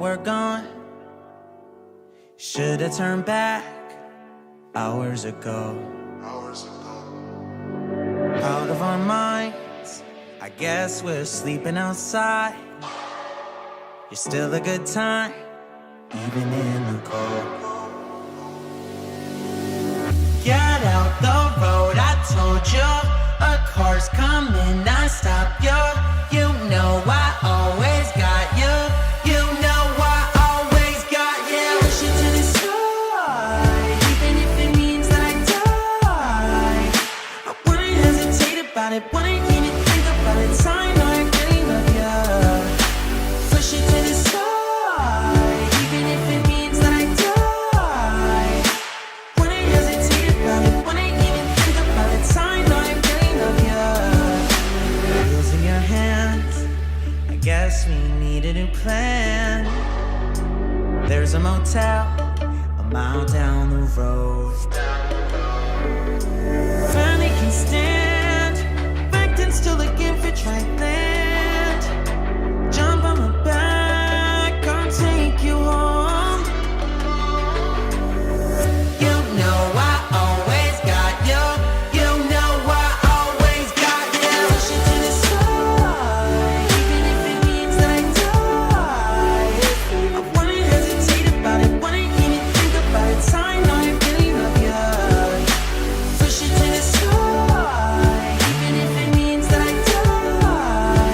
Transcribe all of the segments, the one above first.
we're gone. Should've turned back hours ago. Out of our minds, I guess we're sleeping outside. You're still a good time, even in the cold. Get out the road, I told you. A car's coming, I stop you. You know I always got you. You know I always got you. Push it to the side, even if it means that I die. I wouldn't hesitate about it, wouldn't even think about it. I know I really love you. Push it to the side, even if it means that I die. Wouldn't hesitate about it, wouldn't even think about it. I know I really love you. Wheels in your hands, I guess we need a new plan. There's a motel a mile down the road. Finally can stand, back then still looking for dry land. Jump on my back, I'll take you home. You know I always got you. You know I always got you. Push it to the side, even if it means that I die. I wouldn't hesitate about it, wouldn't even think about it. I know I really love you. Push it to the side, even if it means that I die.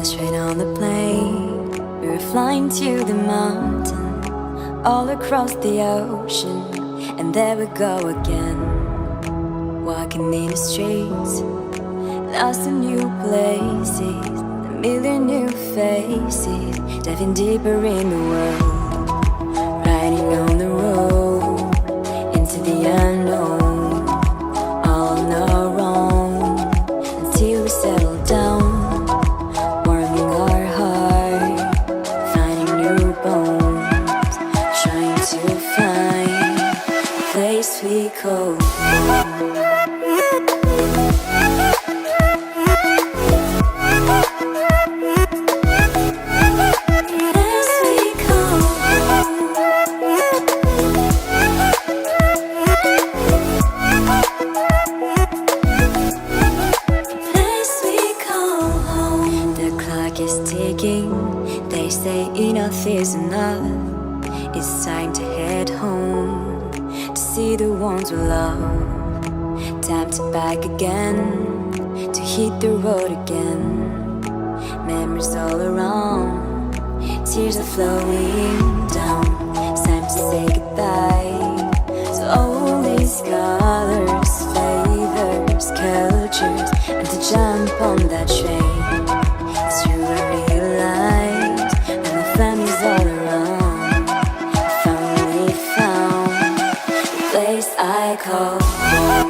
straight on the plane. We were flying to the mountain, all across the ocean, and there we go again. Walking in the streets, lost in new places, a million new faces, diving deeper in the world. Riding on the road into the unknown, all on our own, until we settle down, warming our heart, finding new bones, trying to find a place we call home. Enough is enough. It's time to head home to see the ones we love. Time to back again, to hit the road again. Memories all around, tears are flowing down. It's time to say goodbye to all these colors, flavors, cultures, and to jump on that train. It's true, I realize family's all around. I finally found the place I call home.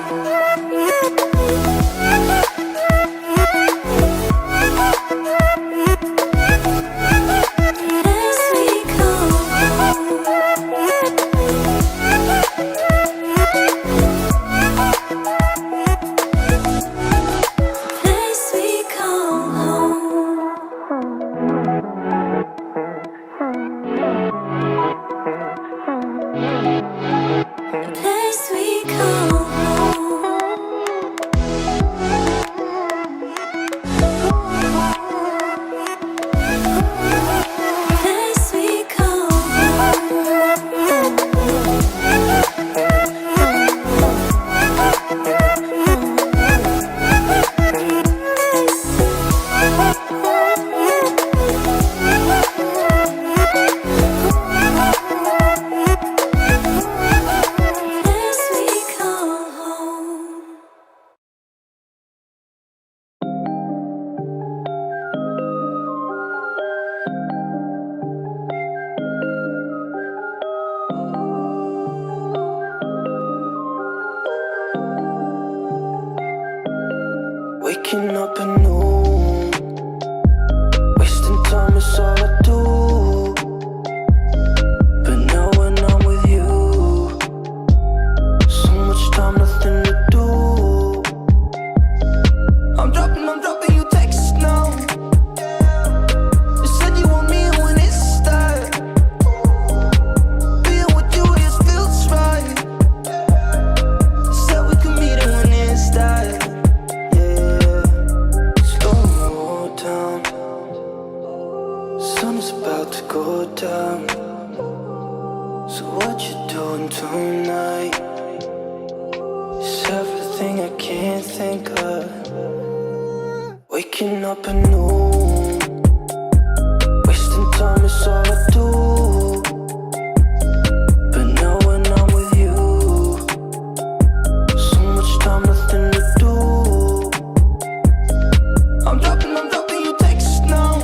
Waking up anew, wasting time is all I do. But now when I'm with you, so much time, nothing to do. I'm dropping you texts now. You said you want me when it's that. Being with you just feels right. Said we could meet it when it's that. About to go down. So what you doing tonight? It's everything I can't think of. Waking up anew, wasting time is all I do. But now when I'm with you, so much time, nothing to do. I'm dropping you texts now.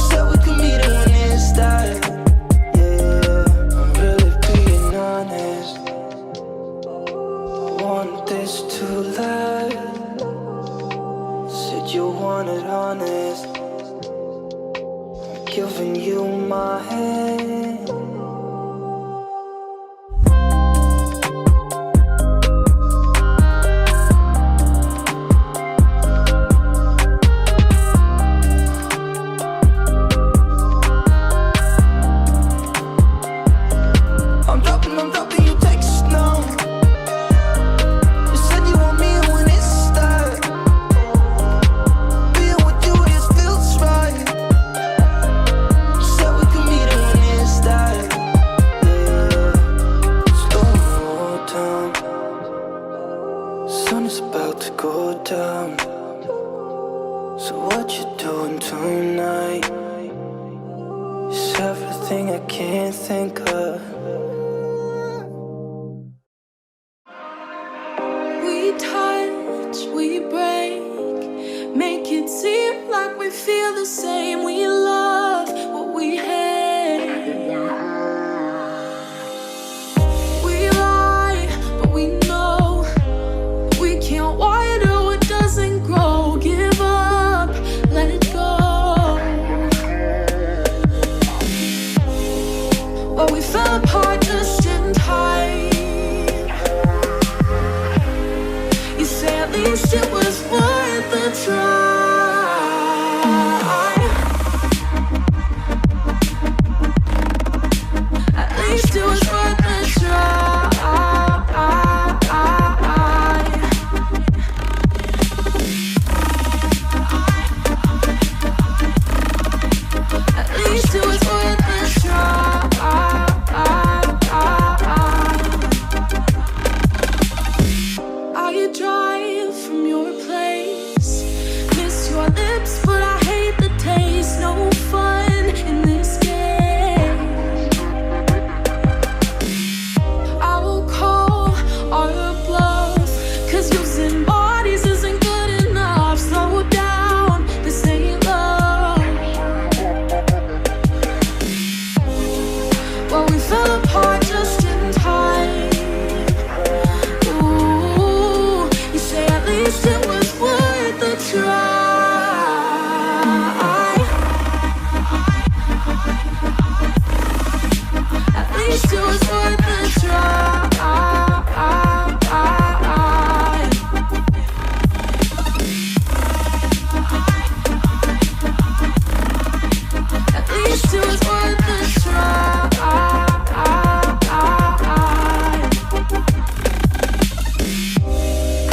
Said we could meet it when it's that. Yeah, I'm really everything I can't think of. We touch, we break, make it seem like we feel the same. We love what we hate. We lie, but we know we can't water what doesn't grow. Give up, let it go. But we fell apart just in time. You say at least it was worth the try. At least it was worth the try. At least it was worth the try. I drive from your place, miss your lips, but I hate the taste. No fun in this game. I will call our bluff, 'cause using bodies isn't good enough. Slow down, this ain't love. Well, we fell apart just in time. Ooh, you say at least it was worth the try. At least it was worth the try. At least it was worth the try.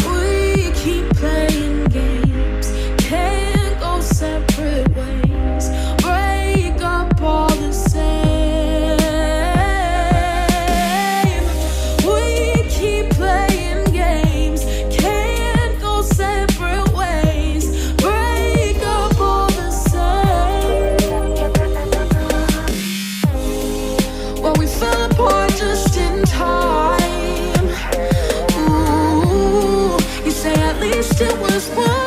We keep playing games, can't go separate ways. Break up all the same. We keep playing games, can't go separate ways. Break up all the same. Well, we fell apart just in time. Ooh, you say at least it was worth